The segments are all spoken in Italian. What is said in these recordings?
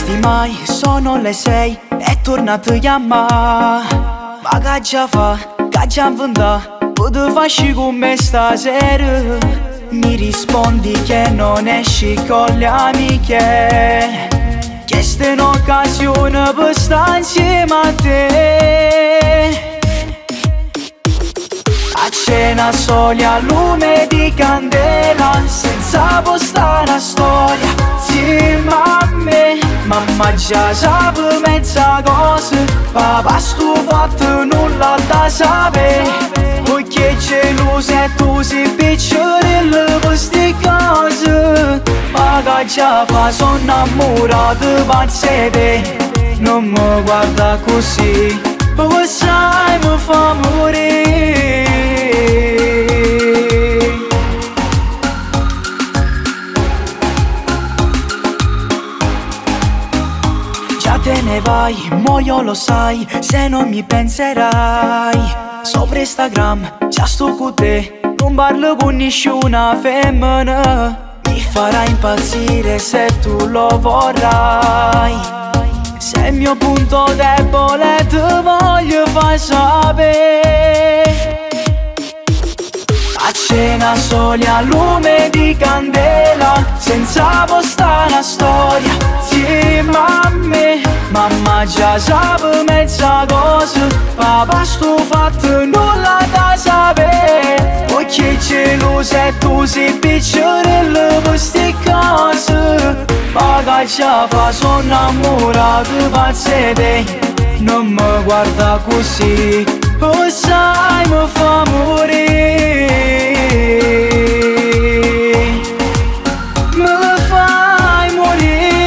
resti mai, sono le 6, è tornato a chiamare. Ma che già fa, che già inventa, potevo farci con me stasera. Mi rispondi che non esci con le amiche, che sta è un'occasione per stare insieme a te. A cena soli a lume di candela, senza postare una storia insieme a me. Mamma già sape mezza cosa, papà sto fatto nulla da sapere. Perché geloso e tu sei picciolillo per sti cose. Ma che già fa, sono innamorato pazzo di te. Non mi guarda così, perché sai mi fa morire. Già te ne vai, mo io lo sai, se non mi penserai. Sopra Instagram, già sto con te, non parlo con nessuna femmina. Mi farai impazzire se tu lo vorrai. Se il mio punto debole ti voglio far sapere. A cena soli a lume di candela, senza postare una storia insieme a me. Mamma già sape mezza cosa, papà sto fatto nulla da sapere. Perché geloso e tu sei picciolillo per sti cose. Ma che già fa, sono innamorato pazzo di te. Non mi guarda così, oh sai mi fa morire. Mi fai morire.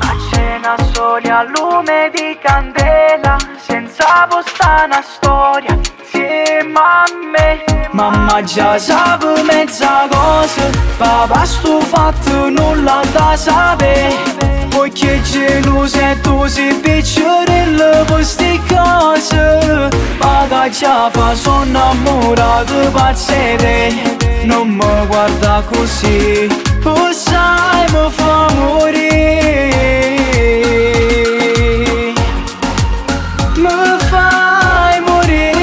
A cena soli a lume di candela, senza postare una storia insieme a me. Mamma già sape mezza cosa, papà sto fatto nulla da sapere. Perché geloso e tu sei picciolillo per sti cose. Ma che già fa, sono innamorato pazzo di te. Non mi guarda così, oh sai mi fa morire. Mi fai morire.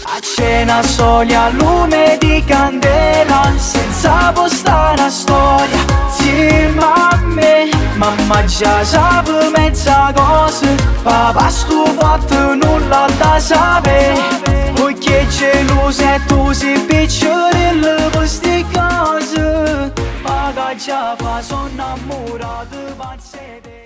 A cena soli a lume di candela, senza postare una storia insieme a me. Mamma già sape mezza cosa, papà sto fatto nulla da sapere. Perché geloso e tu sei picciolillo per sti cose. Ma che già fa, sono innamorato pazzo di te.